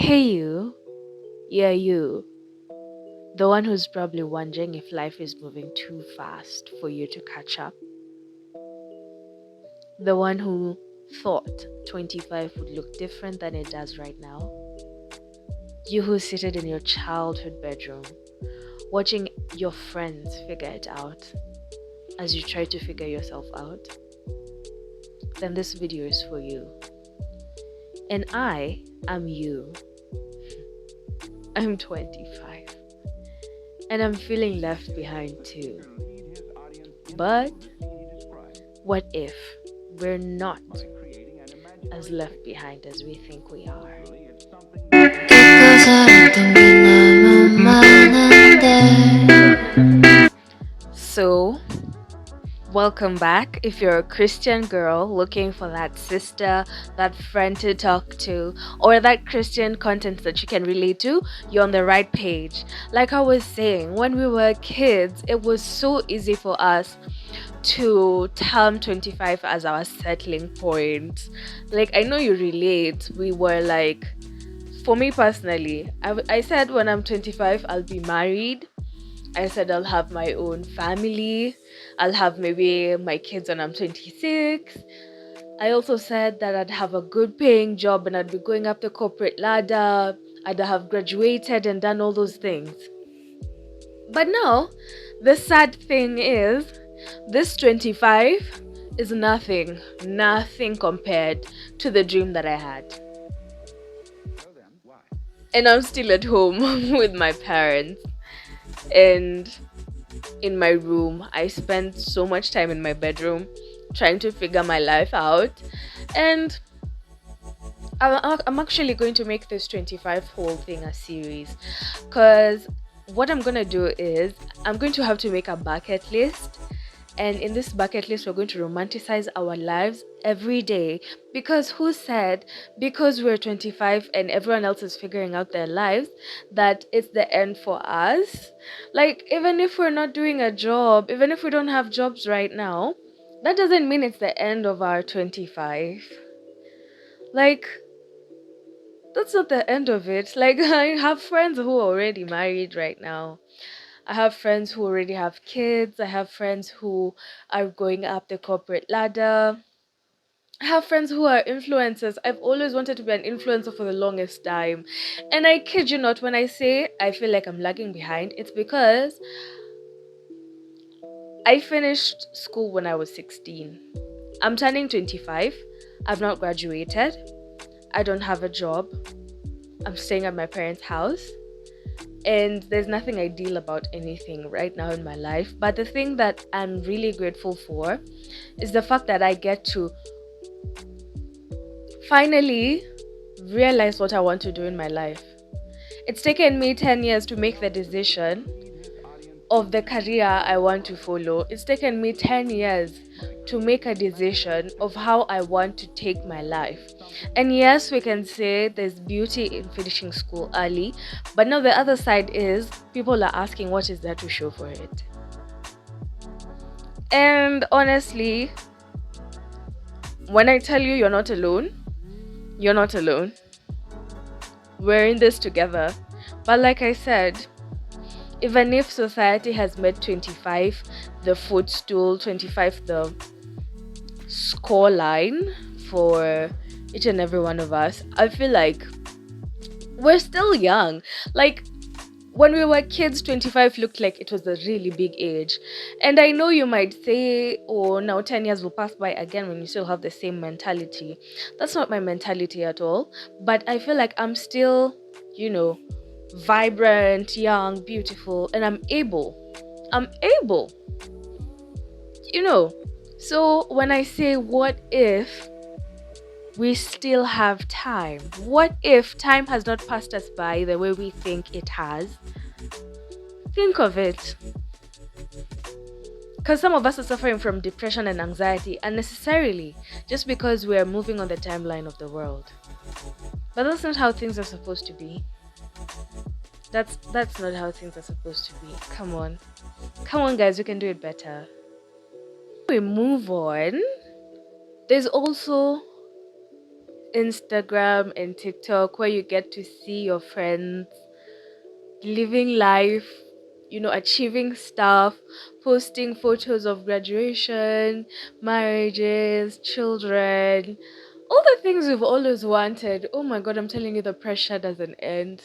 Hey, you. Yeah, you. The one who's probably wondering if life is moving too fast for you to catch up. The one who thought 25 would look different than it does right now. You who seated in your childhood bedroom, watching your friends figure it out as you try to figure yourself out. Then this video is for you. And I am you. I'm 25. And I'm feeling left behind too. But what if we're not as left behind as we think we are? So, welcome back. If you're a Christian girl looking for that sister, that friend to talk to, or that Christian content that you can relate to, you're on the right page. Like I was saying, when we were kids, it was so easy for us to term 25 as our settling point. Like, I know you relate. We were like, for me personally, I said when I'm 25, I'll be married. I said I'll have my own family. I'll have maybe my kids when I'm 26. I also said that I'd have a good paying job and I'd be going up the corporate ladder. I'd have graduated and done all those things. But now, the sad thing is, this 25 is nothing compared to the dream that I had. And I'm still at home with my parents. And in my room, I spend so much time in my bedroom trying to figure my life out. And I'm actually going to make this 25 whole thing a series, because what I'm going to do is I'm going to have to make a bucket list. And in this bucket list, we're going to romanticize our lives every day. Because who said, because we're 25 and everyone else is figuring out their lives, that it's the end for us? Like, even if we're not doing a job, even if we don't have jobs right now, that doesn't mean it's the end of our 25. Like, that's not the end of it. Like, I have friends who are already married right now. I have friends who already have kids. I have friends who are going up the corporate ladder. I have friends who are influencers. I've always wanted to be an influencer for the longest time. And I kid you not, when I say I feel like I'm lagging behind, it's because I finished school when I was 16. I'm turning 25. I've not graduated. I don't have a job. I'm staying at my parents' house. And there's nothing ideal about anything right now in my life. But the thing that I'm really grateful for is the fact that I get to finally realize what I want to do in my life. It's taken me 10 years to make the decision of the career I want to follow. It's taken me 10 years to make a decision of how I want to take my life. And yes, we can say there's beauty in finishing school early, but now the other side is people are asking what is there to show for it. And honestly, when I tell you you're not alone, you're not alone. We're in this together. But like I said, even if society has made 25 the footstool, 25 the score line for each and every one of us, I feel like we're still young. Like, when we were kids, 25 looked like it was a really big age. And I know you might say, oh, now 10 years will pass by again when you still have the same mentality. That's not my mentality at all. But I feel like I'm still, vibrant, young, beautiful, and I'm able. So when I say, what if we still have time? What if time has not passed us by the way we think it has? Think of it. Because some of us are suffering from depression and anxiety unnecessarily just because we are moving on the timeline of the world. But that's not how things are supposed to be. That's not how things are supposed to be. Come on, guys, we can do it better. We move on. There's also Instagram and TikTok, where you get to see your friends living life, achieving stuff, posting photos of graduation, marriages, children, all the things we've always wanted. Oh my god, I'm telling you, the pressure doesn't end.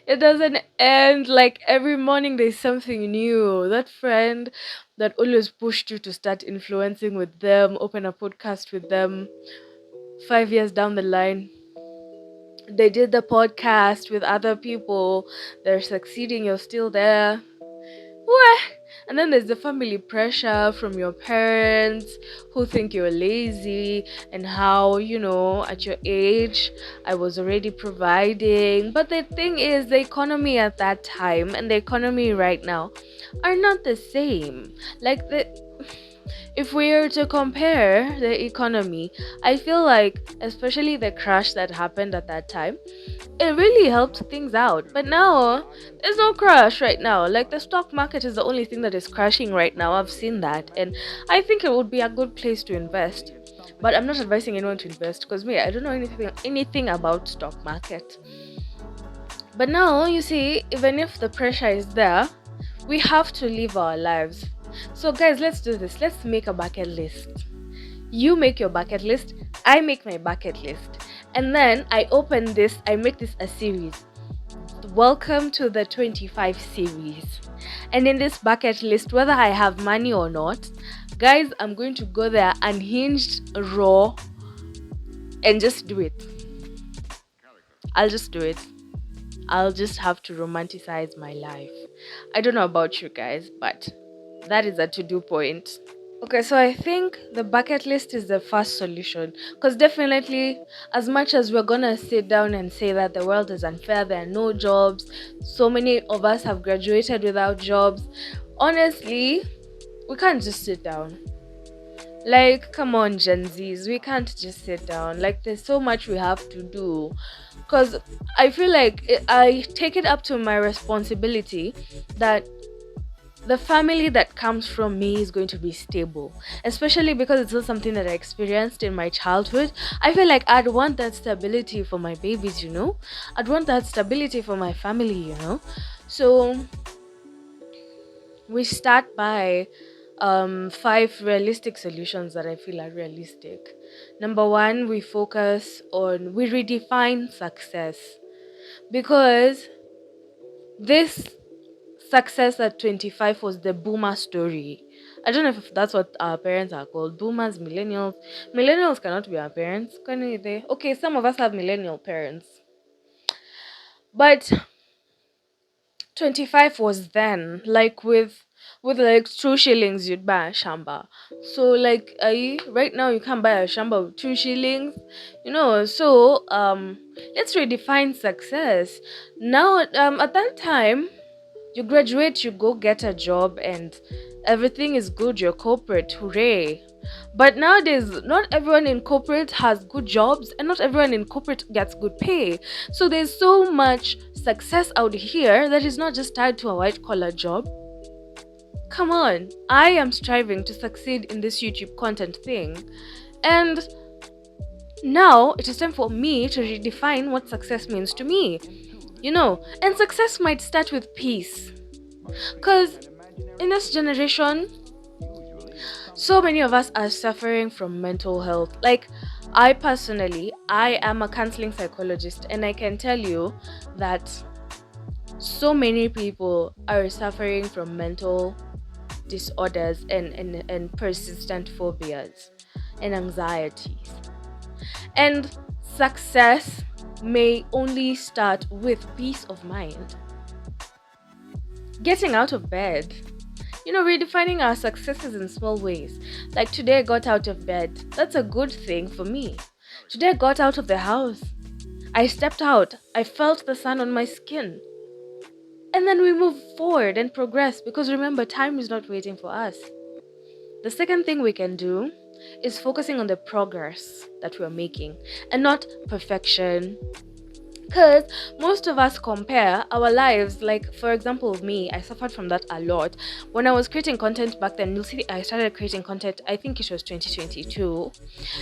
It doesn't end. Like every morning, there's something new. That friend that always pushed you to start influencing with them, open a podcast with them, 5 years down the line, they did the podcast with other people, they're succeeding, you're still there. Wah! And then there's the family pressure from your parents who think you're lazy, and how, at your age, I was already providing. But the thing is, the economy at that time and the economy right now are not the same. Like, if we were to compare the economy, I feel like, especially the crash that happened at that time, it really helped things out. But now, there's no crash right now. Like, the stock market is the only thing that is crashing right now. I've seen that. And I think it would be a good place to invest. But I'm not advising anyone to invest, because me, I don't know anything about stock market. But now, you see, even if the pressure is there, we have to live our lives. So guys, let's do this. Let's make a bucket list. You make your bucket list, I make my bucket list. And then I make this a series. Welcome to the 25 series. And in this bucket list, whether I have money or not, guys, I'm going to go there unhinged, raw, and just do it. I'll just do it. I'll just have to romanticize my life. I don't know about you guys, but that is a to-do point. Okay, so I think the bucket list is the first solution. Because definitely, as much as we're gonna sit down and say that the world is unfair, there are no jobs, so many of us have graduated without jobs, honestly, we can't just sit down. Like, come on, Gen Zs, we can't just sit down. Like, there's so much we have to do. Because I feel like I take it up to my responsibility that the family that comes from me is going to be stable, especially because it's not something that I experienced in my childhood. I feel like I'd want that stability for my babies, I'd want that stability for my family. So we start by 5 realistic solutions that I feel are realistic. Number 1, we redefine success, because this success at 25 was the boomer story. I don't know if that's what our parents are called. Boomers, millennials. Millennials cannot be our parents, can they? Okay, some of us have millennial parents. But 25 was then, like with like 2 shillings you'd buy a shamba. So like right now you can't buy a shamba with 2 shillings. So let's redefine success. Now at that time, you graduate, you go get a job, and everything is good. You're corporate, hooray. But nowadays, not everyone in corporate has good jobs, and not everyone in corporate gets good pay. So there's so much success out here that is not just tied to a white collar job. Come on, I am striving to succeed in this YouTube content thing. And now it is time for me to redefine what success means to me. And success might start with peace. Because in this generation, so many of us are suffering from mental health. Like, I am a counseling psychologist, and I can tell you that so many people are suffering from mental disorders and persistent phobias and anxieties. And success may only start with peace of mind. Getting out of bed. Redefining our successes in small ways. Like, today I got out of bed. That's a good thing for me. Today I got out of the house. I stepped out. I felt the sun on my skin. And then we move forward and progress, because remember, time is not waiting for us. The second thing we can do is focusing on the progress that we're making, and not perfection, Because most of us compare our lives. Like, for example, me, I suffered from that a lot. When I was creating content back then, you'll see I started creating content, I think it was 2022.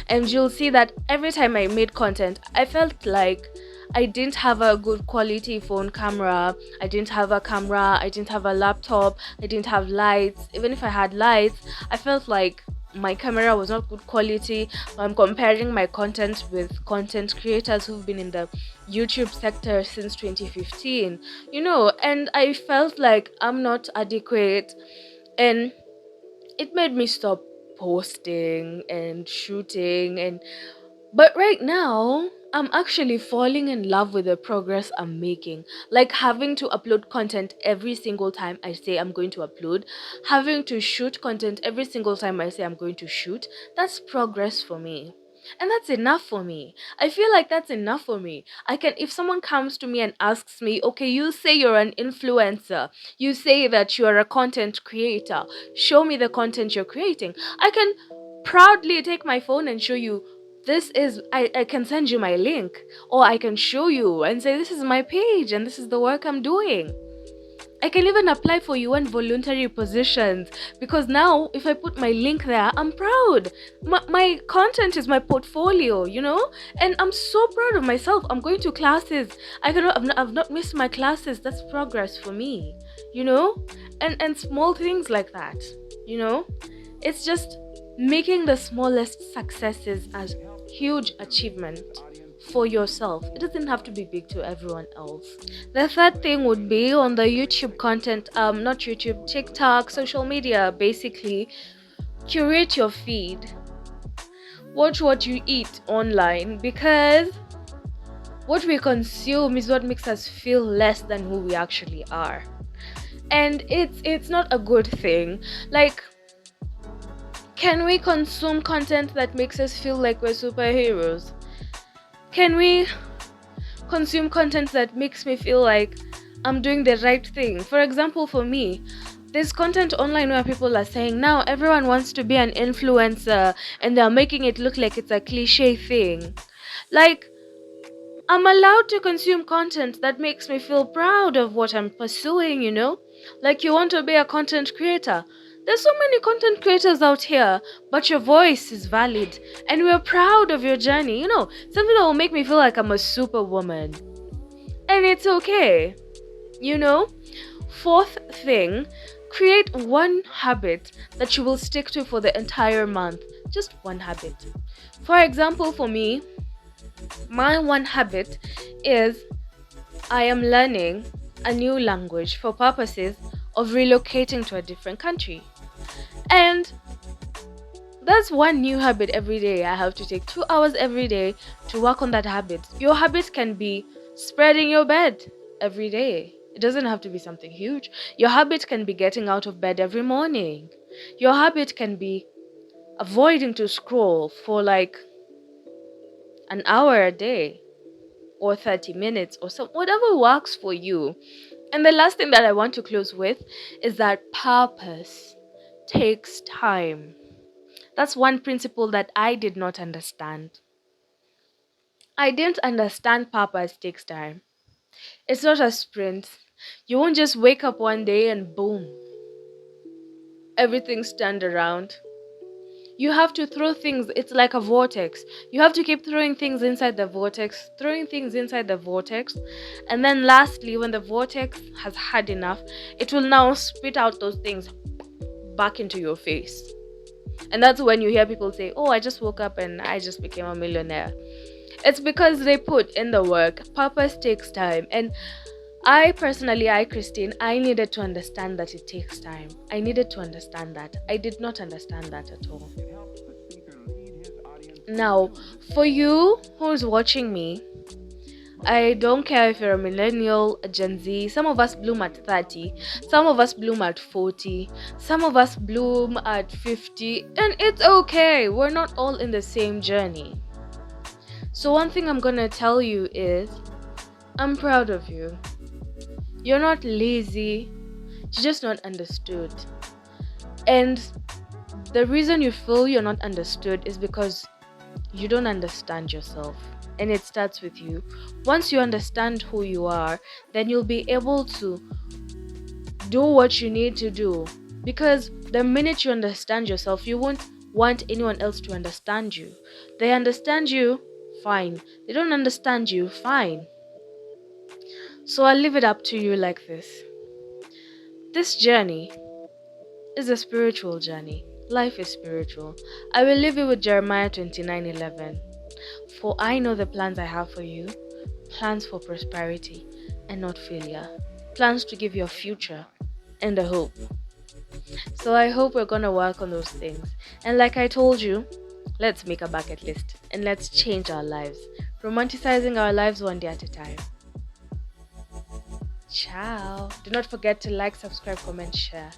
And you'll see that every time I made content, I felt like I didn't have a good quality phone camera. I didn't have a camera. I didn't have a laptop. I didn't have lights. Even if I had lights, I felt like my camera was not good quality. I'm comparing my content with content creators who've been in the YouTube sector since 2015, and I felt like I'm not adequate, and it made me stop posting and shooting. But right now, I'm actually falling in love with the progress I'm making. Like having to upload content every single time I say I'm going to upload, having to shoot content every single time I say I'm going to shoot. That's progress for me. And that's enough for me. I feel like that's enough for me. If someone comes to me and asks me, okay, you say you're an influencer, you say that you're a content creator, show me the content you're creating. I can proudly take my phone and show you I can send you my link, or I can show you and say this is my page and this is the work I'm doing. I can even apply for UN voluntary positions, because now if I put my link there, I'm proud. My content is my portfolio, and I'm so proud of myself. I'm going to classes. I've not missed my classes. That's progress for me, and small things like that, it's just making the smallest successes as huge achievement for yourself. It doesn't have to be big to everyone else. The third thing would be on the YouTube content, not YouTube, TikTok, social media. Basically, curate your feed. Watch what you eat online, because what we consume is what makes us feel less than who we actually are. And it's not a good thing. Like, can we consume content that makes us feel like we're superheroes? Can we consume content that makes me feel like I'm doing the right thing? For example, for me, there's content online where people are saying now everyone wants to be an influencer, and they're making it look like it's a cliche thing. Like, I'm allowed to consume content that makes me feel proud of what I'm pursuing, Like, you want to be a content creator. There's so many content creators out here, but your voice is valid and we're proud of your journey. Something that will make me feel like I'm a superwoman. And it's okay, Fourth thing, create one habit that you will stick to for the entire month. Just one habit. For example, for me, my one habit is I am learning a new language for purposes of relocating to a different country. And that's one new habit every day. I have to take 2 hours every day to work on that habit. Your habit can be spreading your bed every day. It doesn't have to be something huge. Your habit can be getting out of bed every morning. Your habit can be avoiding to scroll for like an hour a day, or 30 minutes, or whatever works for you. And the last thing that I want to close with is that purpose takes time. That's one principle that I did not understand. I didn't understand purpose takes time. It's not a sprint. You won't just wake up one day and boom, everything's turned around. You have to throw things. It's like a vortex. You have to keep throwing things inside the vortex, and then lastly, when the vortex has had enough, it will now spit out those things back into your face. And that's when you hear people say, oh, I just woke up and I just became a millionaire. It's because they put in the work. Purpose takes time. And Christine, I needed to understand that it takes time. I needed to understand that. I did not understand that at all. Now, for you who's watching me, I don't care if you're a millennial, a Gen Z. Some of us bloom at 30, some of us bloom at 40, some of us bloom at 50, and it's okay. We're not all in the same journey. So one thing I'm gonna tell you is, I'm proud of you. You're not lazy, you're just not understood. And the reason you feel you're not understood is because you don't understand yourself. and it starts with you. Once you understand who you are, then you'll be able to do what you need to do. Because the minute you understand yourself, you won't want anyone else to understand you. They understand you, fine. They don't understand you, fine. So I'll leave it up to you like this. This journey is a spiritual journey. Life is spiritual. I will leave you with Jeremiah 29:11. For I know the plans I have for you, plans for prosperity and not failure, plans to give you a future and a hope. So I hope we're gonna work on those things. And like I told you, let's make a bucket list and let's change our lives, romanticizing our lives one day at a time. Ciao. Do not forget to like, subscribe, comment, share.